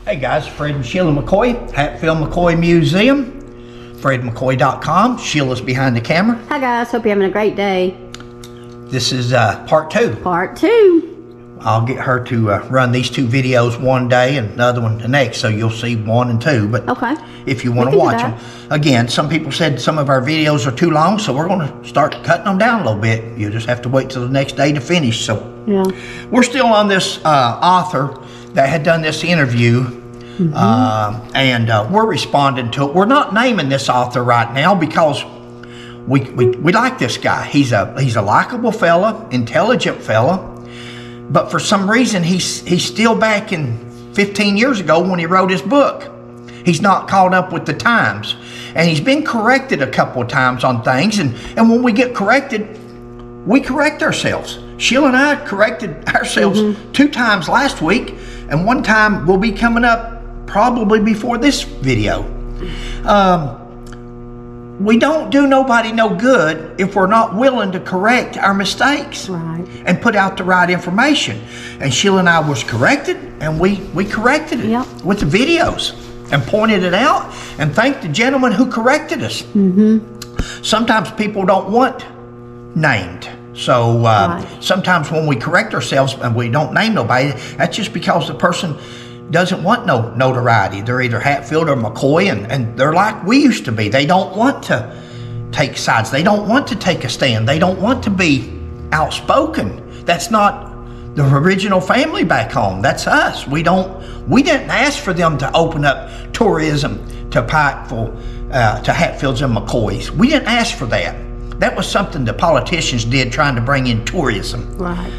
Hey guys, Fred and Sheila McCoy, Hatfield McCoy Museum, FredMcCoy.com. Sheila's behind the camera. Hi guys, hope you're having a great day. This is part two. Part two. I'll get her to run these two videos one day and the other one the next, so you'll see 1 and 2. But okay, if you want to watch them. Again, some people said some of our videos are too long, so we're going to start cutting them down a little bit. You just have to wait till the next day to finish. So yeah, we're still on this author that had done this interview. And we're responding to it. We're not naming this author right now because we like this guy. He's a likable fella, intelligent fella, but for some reason he's still back in 15 years ago when he wrote his book. He's not caught up with the times, and he's been corrected a couple of times on things. And when we get corrected, we correct ourselves. Sheila and I corrected ourselves 2 times last week, and 1 time will be coming up probably before this video. We don't do nobody no good if we're not willing to correct our mistakes, right, and put out the right information. And Sheila and I was corrected, and we corrected it with the videos and pointed it out and thanked the gentleman who corrected us. Sometimes people don't want named. So sometimes when we correct ourselves and we don't name nobody, that's just because the person doesn't want no notoriety. They're either Hatfield or McCoy, and they're like we used to be. They don't want to take sides. They don't want to take a stand. They don't want to be outspoken. That's not the original family back home. That's us. We didn't ask for them to open up tourism to Pikeville, to Hatfields and McCoys. We didn't ask for that. That was something the politicians did, trying to bring in tourism. right.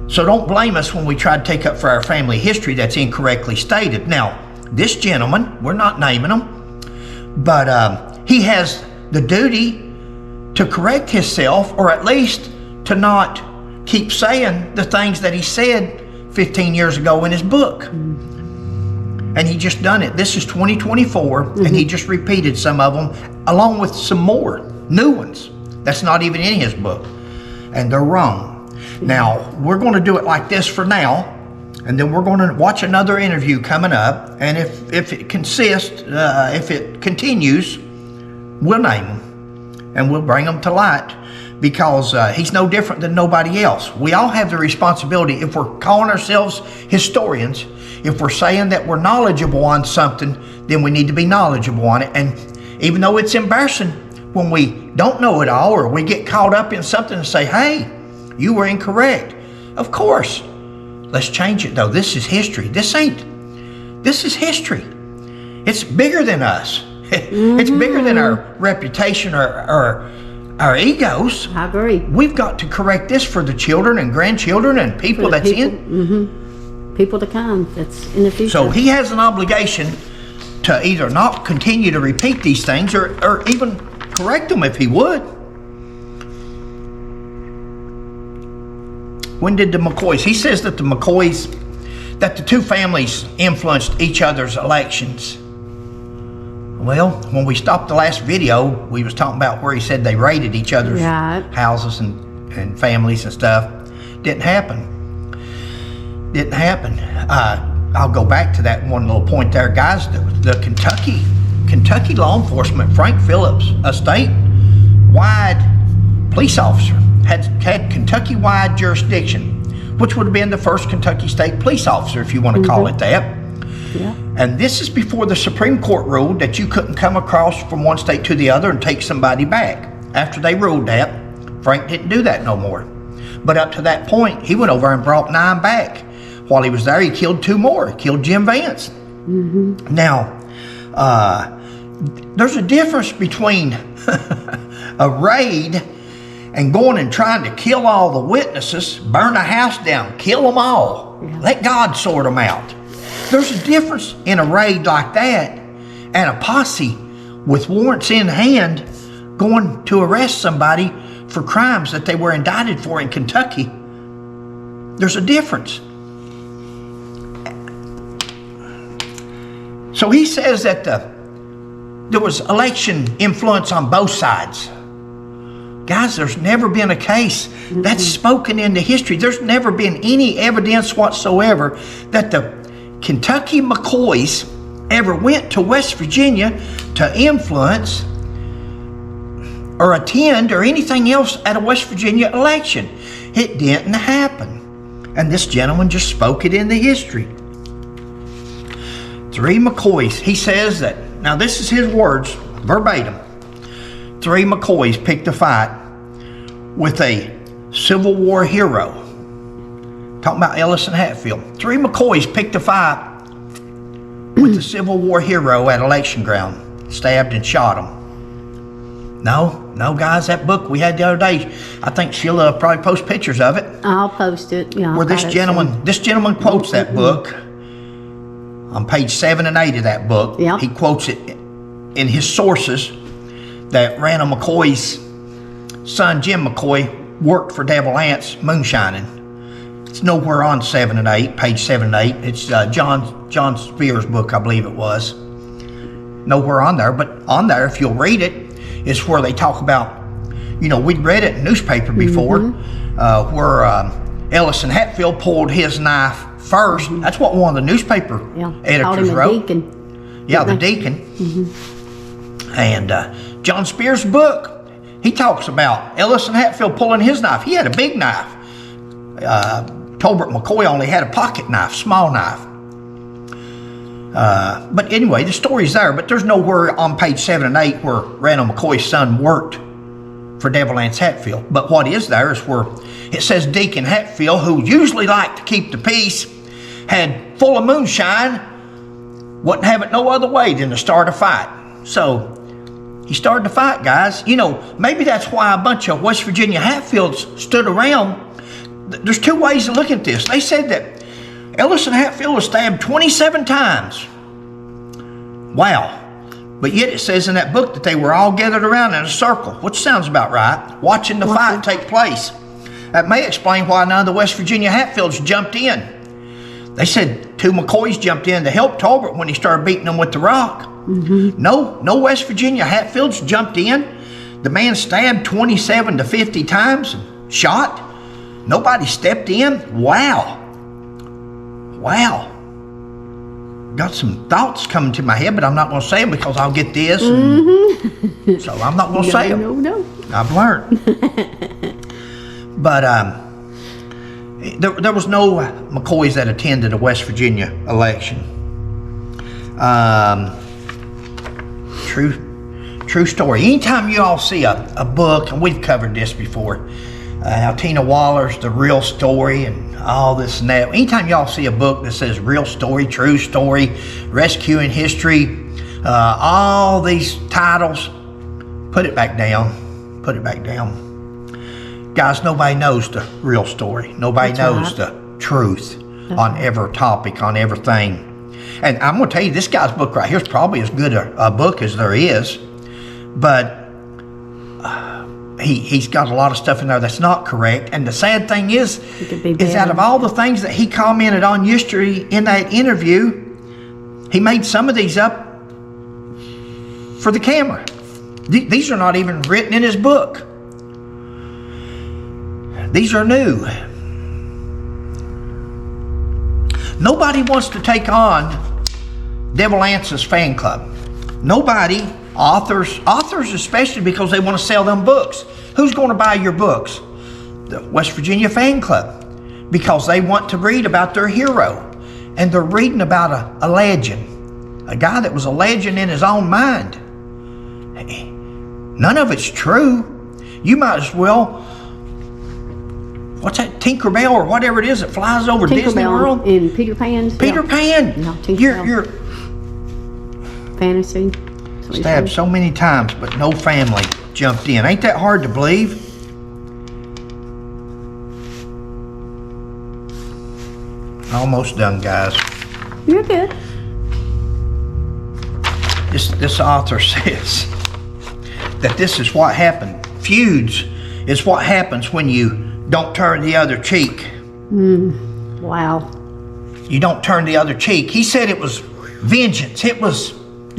So don't blame us when we try to take up for our family history that's incorrectly stated. Now, this gentleman, we're not naming him, but he has the duty to correct himself, or at least to not keep saying the things that he said 15 years ago in his book. And he just done it. This is 2024, and he just repeated some of them, along with some more new ones that's not even in his book, and they're wrong. Now, we're going to do it like this for now, and then we're going to watch another interview coming up, and if it consists, if it continues, we'll name him, and we'll bring him to light, because he's no different than nobody else. We all have the responsibility, if we're calling ourselves historians, if we're saying that we're knowledgeable on something, then we need to be knowledgeable on it. And even though it's embarrassing when we don't know it all, or we get caught up in something and say, hey, you were incorrect. Of course. Let's change it though. This is history. This is history. It's bigger than us. It's bigger than our reputation or our egos. I agree. We've got to correct this for the children and grandchildren and people that's in. People to come, that's in the future. So he has an obligation to either not continue to repeat these things or even correct them if he would. When did the McCoys? He says that the McCoys, that the 2 families influenced each other's elections. Well, when we stopped the last video, we was talking about where he said they raided each other's houses and families and stuff. Didn't happen. Didn't happen. I'll go back to that one little point there, guys. The Kentucky law enforcement, Frank Phillips, a state-wide police officer, had Kentucky-wide jurisdiction, which would have been the first Kentucky State police officer, if you want to call it that. Yeah. And this is before the Supreme Court ruled that you couldn't come across from one state to the other and take somebody back. After they ruled that, Frank didn't do that no more. But up to that point, he went over and brought 9 back. While he was there, he killed 2 more. He killed Jim Vance. Now, there's a difference between a raid and going and trying to kill all the witnesses, burn a house down, kill them all, let God sort them out. There's a difference in a raid like that and a posse with warrants in hand going to arrest somebody for crimes that they were indicted for in Kentucky. There's a difference. So he says that there was election influence on both sides. Guys, there's never been a case that's spoken into history. There's never been any evidence whatsoever that the Kentucky McCoys ever went to West Virginia to influence or attend or anything else at a West Virginia election. It didn't happen. And this gentleman just spoke it into history. 3 McCoys. He says that, now this is his words, verbatim. 3 McCoys picked a fight with a Civil War hero. Talking about Ellis and Hatfield. 3 McCoys picked a fight with the Civil War hero at election ground. Stabbed and shot him. No, guys, that book we had the other day, I think she'll probably post pictures of it. I'll post it. Yeah. Where this gentleman quotes that book on page 7 and 8 of that book. Yep. He quotes it in his sources that Randall McCoy's son, Jim McCoy, worked for Devil Anse moonshining. It's nowhere on 7 and 8, page 7 and 8. It's John Spears' book, I believe it was. Nowhere on there, but on there, if you'll read it, it's where they talk about, we'd read it in newspaper before, where Ellis and Hatfield pulled his knife first. That's what one of the newspaper editors wrote. Deacon. Yeah, the deacon. And John Spears' book, he talks about Ellis and Hatfield pulling his knife. He had a big knife. Tolbert McCoy only had a pocket knife, small knife. But anyway, the story's there, but there's nowhere on page 7 and 8 where Randall McCoy's son worked for Devil Anse Hatfield. But what is there is where it says Deacon Hatfield, who usually liked to keep the peace, had full of moonshine, wouldn't have it no other way than to start a fight. So he started the fight, guys. Maybe that's why a bunch of West Virginia Hatfields stood around. There's 2 ways to look at this. They said that Ellis and Hatfield was stabbed 27 times. Wow. But yet it says in that book that they were all gathered around in a circle, which sounds about right, watching the fight take place. That may explain why none of the West Virginia Hatfields jumped in. They said 2 McCoys jumped in to help Tolbert when he started beating them with the rock. No West Virginia Hatfields jumped in. The man stabbed 27 to 50 times and shot. Nobody stepped in. Wow. Got some thoughts coming to my head, but I'm not going to say them because I'll get this. So I'm not going to say them. No. I've learned. But there was no McCoys that attended a West Virginia election. True story. Anytime you all see a book, and we've covered this before, Tina Waller's The Real Story and all this and that. Anytime y'all see a book that says real story, true story, rescuing history, all these titles, put it back down. Put it back down. Guys, nobody knows the real story. Nobody knows the truth on every topic, on everything. And I'm going to tell you, this guy's book right here is probably as good a book as there is. But he's got a lot of stuff in there that's not correct. And the sad thing is out of all the things that he commented on yesterday in that interview, he made some of these up for the camera. These are not even written in his book. These are new. Nobody wants to take on Devil Anse's fan club. Nobody. Authors especially, because they want to sell them books. Who's going to buy your books? The West Virginia fan club, because they want to read about their hero. And they're reading about a legend, a guy that was a legend in his own mind. None of it's true. You might as well, what's that, Tinkerbell or whatever it is that flies over Disney World? In Peter Pan. Peter Pan. No, Tinkerbell. You're fantasy. Stabbed so many times, but no family jumped in. Ain't that hard to believe? Almost done, guys. You're good. This author says that this is what happened. Feuds is what happens when you don't turn the other cheek. Wow. You don't turn the other cheek. He said it was vengeance. It was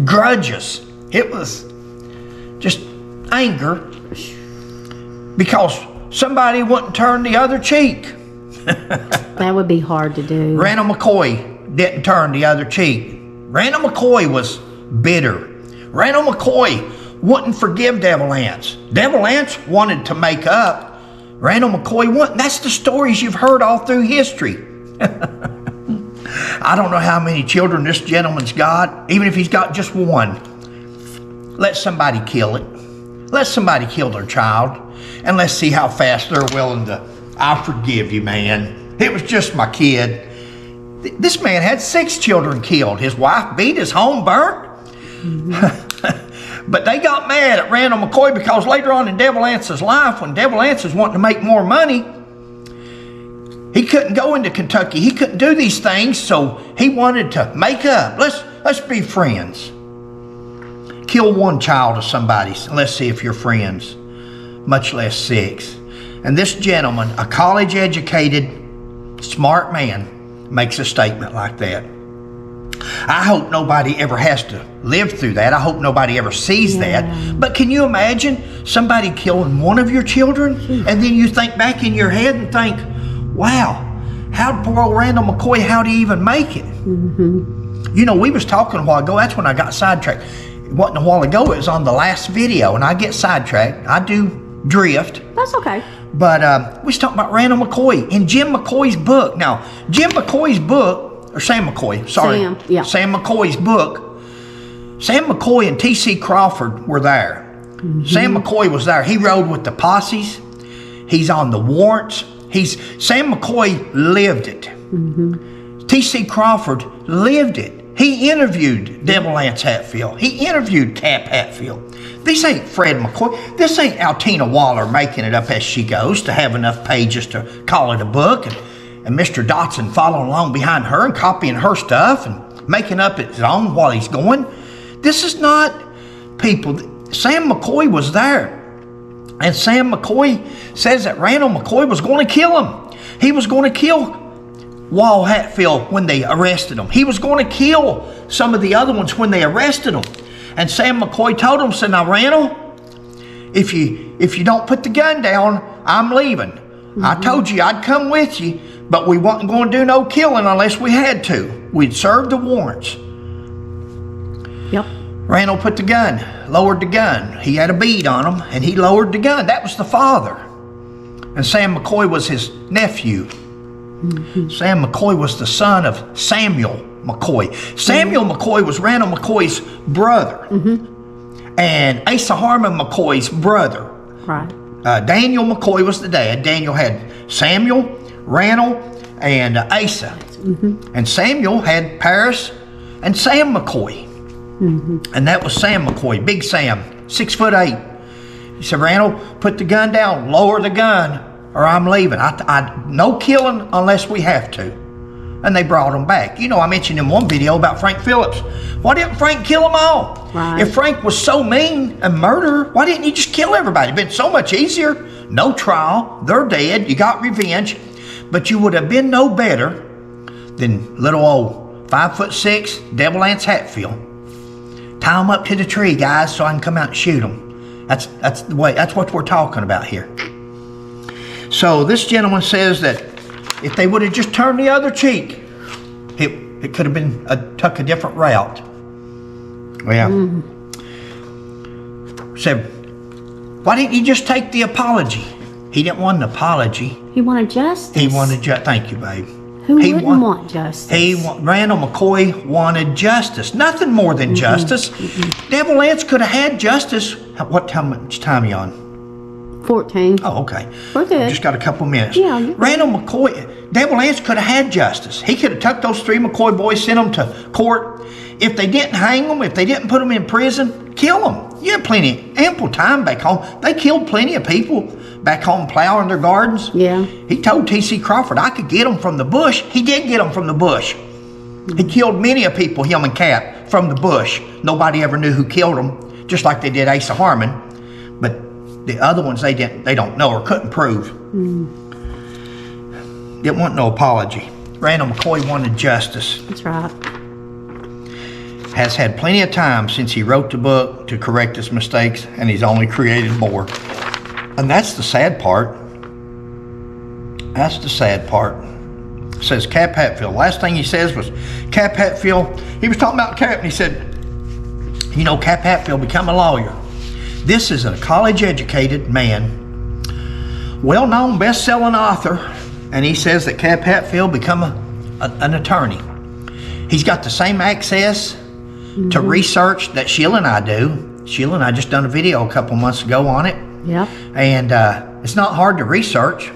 grudges. It was just anger because somebody wouldn't turn the other cheek. That would be hard to do. Randall McCoy didn't turn the other cheek. Randall McCoy was bitter. Randall McCoy wouldn't forgive Devil Anse. Devil Anse wanted to make up. Randall McCoy wouldn't. That's the stories you've heard all through history. I don't know how many children this gentleman's got. Even if he's got just one, let somebody kill it. Let somebody kill their child. And let's see how fast they're willing to, I forgive you, man. It was just my kid. This man had 6 children killed. His wife beat, his home burnt. But they got mad at Randall McCoy because later on in Devil Anse's life, when Devil Anse was wanting to make more money, he couldn't go into Kentucky. He couldn't do these things, so he wanted to make up. Let's be friends. Kill one child of somebody's, and let's see if you're friends, much less 6. And this gentleman, a college-educated, smart man, makes a statement like that. I hope nobody ever has to live through that. I hope nobody ever sees that. But can you imagine somebody killing one of your children? And then you think back in your head and think, wow, how'd poor old Randall McCoy, how'd he even make it? You know, we was talking a while ago. That's when I got sidetracked. It wasn't a while ago. It was on the last video, and I get sidetracked. I do drift. That's okay. But we was talking about Randall McCoy in Jim McCoy's book. Now, Jim McCoy's book, or Sam McCoy, sorry. Sam McCoy's book. Sam McCoy and T.C. Crawford were there. Sam McCoy was there. He rode with the posses. He's on the warrants. Sam McCoy lived it. T.C. Crawford lived it. He interviewed Devil Anse Hatfield. He interviewed Cap Hatfield. This ain't Fred McCoy. This ain't Altina Waller making it up as she goes to have enough pages to call it a book, and Mr. Dotson following along behind her and copying her stuff and making up his own while he's going. This is not people. Sam McCoy was there. And Sam McCoy says that Randall McCoy was going to kill him. He was going to kill Wall Hatfield when they arrested him. He was going to kill some of the other ones when they arrested him. And Sam McCoy told him, said, now Randall, if you don't put the gun down, I'm leaving. I told you I'd come with you, but we wasn't going to do no killing unless we had to. We'd serve the warrants. Yep. Randall put the gun, lowered the gun. He had a bead on him, and he lowered the gun. That was the father. And Sam McCoy was his nephew. Sam McCoy was the son of Samuel McCoy. Samuel McCoy was Randall McCoy's brother. And Asa Harmon McCoy's brother. Right. Daniel McCoy was the dad. Daniel had Samuel, Randall, and Asa. And Samuel had Paris and Sam McCoy. And that was Sam McCoy, Big Sam, 6'8". He said, Randall, put the gun down, lower the gun, or I'm leaving. No killing unless we have to. And they brought him back. You know, I mentioned in one video about Frank Phillips. Why didn't Frank kill them all? Right. If Frank was so mean and murderer, why didn't he just kill everybody? It'd been so much easier. No trial. They're dead. You got revenge. But you would have been no better than little old 5'6" Devil Anse Hatfield. Tie him up to the tree, guys, so I can come out and shoot him. That's the way. That's what we're talking about here. So this gentleman says that if they would have just turned the other cheek, it could have been took a different route. Well, said, why didn't you just take the apology? He didn't want an apology. He wanted justice. He wanted justice. Thank you, babe. Who wouldn't want justice? Randall McCoy wanted justice. Nothing more than justice. Devil Anse could have had justice. How much time are you on? 14. Oh, okay. We're good. Just got a couple minutes. Yeah. Randall McCoy, Devil Anse could have had justice. He could have took those 3 McCoy boys, sent them to court. If they didn't hang them, if they didn't put them in prison, kill them. You had ample time back home. They killed plenty of people back home plowing their gardens. Yeah. He told T.C. Crawford, I could get them from the bush. He did get them from the bush. He killed many of people, him and Cap, from the bush. Nobody ever knew who killed them, just like they did Asa Harmon. But the other ones, they don't know or couldn't prove. Didn't want no apology. Randall McCoy wanted justice. That's right. Has had plenty of time since he wrote the book to correct his mistakes, and he's only created more. And that's the sad part. That's the sad part. Says Cap Hatfield. Last thing he says was Cap Hatfield. He was talking about Cap, and he said, you know, Cap Hatfield become a lawyer. This is a college-educated man, well-known, best-selling author, and he says that Cap Hatfield become an attorney. He's got the same access to research that Sheila and I do. Sheila and I just done a video a couple months ago on it. Yep. And it's not hard to research.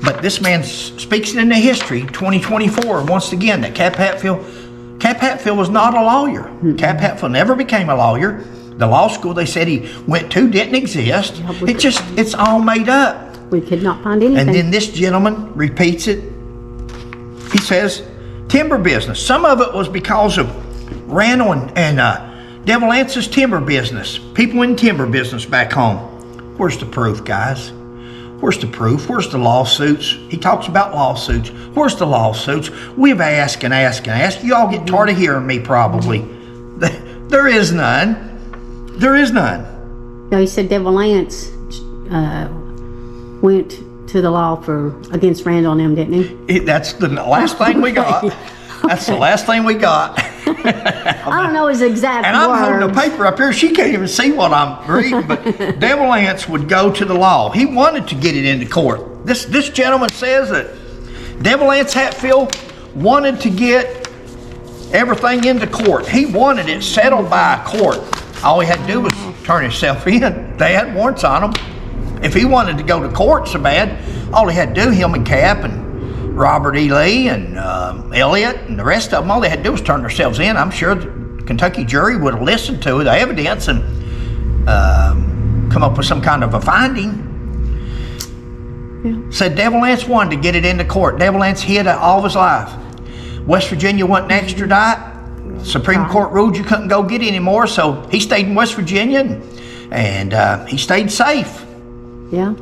But this man speaks into history, 2024, once again, that Cap Hatfield was not a lawyer. Cap Hatfield never became a lawyer. The law school they said he went to didn't exist. Yeah, it's all made up. We could not find anything. And then this gentleman repeats it. He says, timber business. Some of it was because of Randall and Devil Ance's timber business. People in timber business back home. Where's the proof, guys? Where's the proof? Where's the lawsuits? He talks about lawsuits. Where's the lawsuits? We've asked and asked and asked. You all get tired of hearing me probably. There is none. There is none. No, he said Devil Lance went to the law against Randall and them, didn't he? That's the last thing we got. That's the last thing we got. I don't know his exact and words. I'm holding a paper up here. She can't even see what I'm reading. But Devil Lance would go to the law. He wanted to get it into court. This gentleman says that Devil Lance Hatfield wanted to get everything into court. He wanted it settled by a court. All he had to do was turn himself in. They had warrants on him. If he wanted to go to court so bad, all he had to do, him and Cap and Robert E. Lee and Elliott and the rest of them, all they had to do was turn themselves in. I'm sure the Kentucky jury would have listened to the evidence and come up with some kind of a finding. Yeah. Said Devil Lance wanted to get it into court. Devil Lance hid all of his life. West Virginia wouldn't extradite. Supreme Court ruled you couldn't go get it anymore, so he stayed in West Virginia and he stayed safe. Yeah.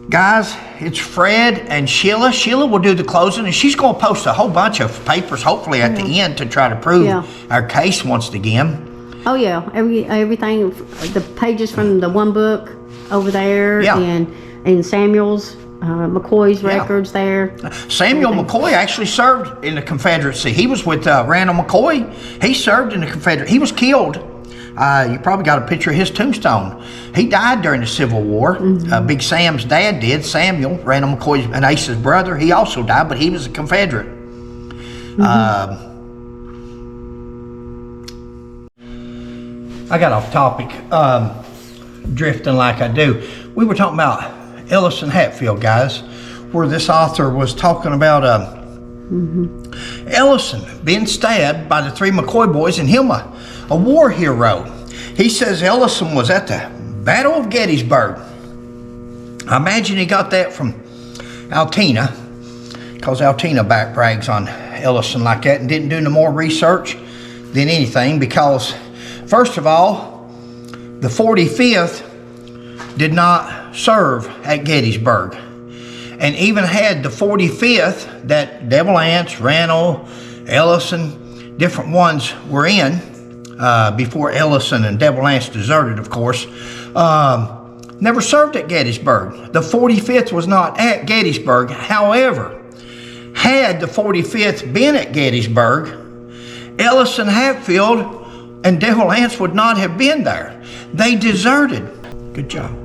Guys, it's Fred and Sheila. Sheila will do the closing, and she's going to post a whole bunch of papers, hopefully at the end, to try to prove our case once again. Oh yeah, everything, the pages from the one book over there, and Samuel's, McCoy's records there. Samuel McCoy actually served in the Confederacy. He was with Randall McCoy. He served in the Confederate. He was killed. You probably got a picture of his tombstone. He died during the Civil War. Big Sam's dad did. Samuel, Randall McCoy and Ace's brother, he also died, but he was a Confederate. I got off topic, drifting like I do. We were talking about Ellis and Hatfield, guys, where this author was talking about Ellison being stabbed by the three McCoy boys and him a war hero. He says Ellison was at the Battle of Gettysburg. I imagine he got that from Altina, because Altina brags on Ellison like that and didn't do no more research than anything, because first of all, the 45th did not serve at Gettysburg. And even had the 45th that Devil Lance, Randall, Ellison, different ones were in, before Ellison and Devil Lance deserted, of course, never served at Gettysburg. The 45th was not at Gettysburg. However, had the 45th been at Gettysburg, Ellison, Hatfield, and Devil Lance would not have been there. They deserted. Good job.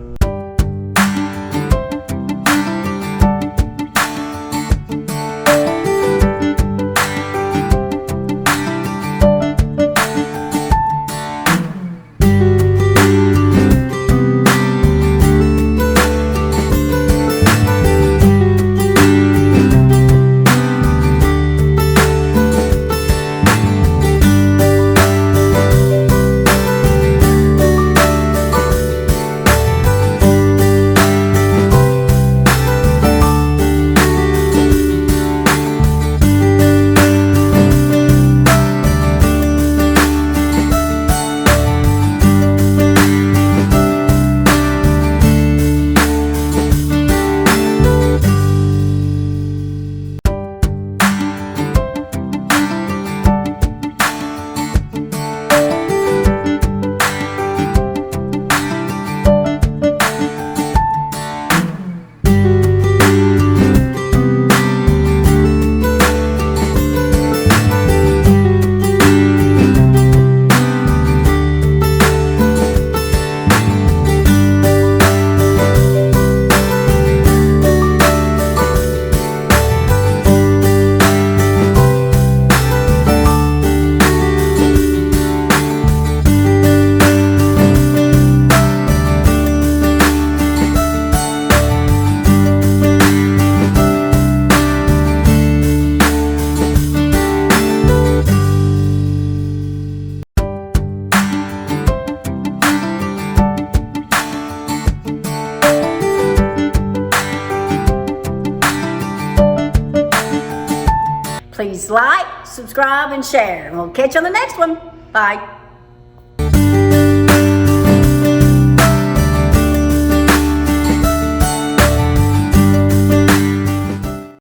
like, subscribe, and share. And we'll catch you on the next one. Bye.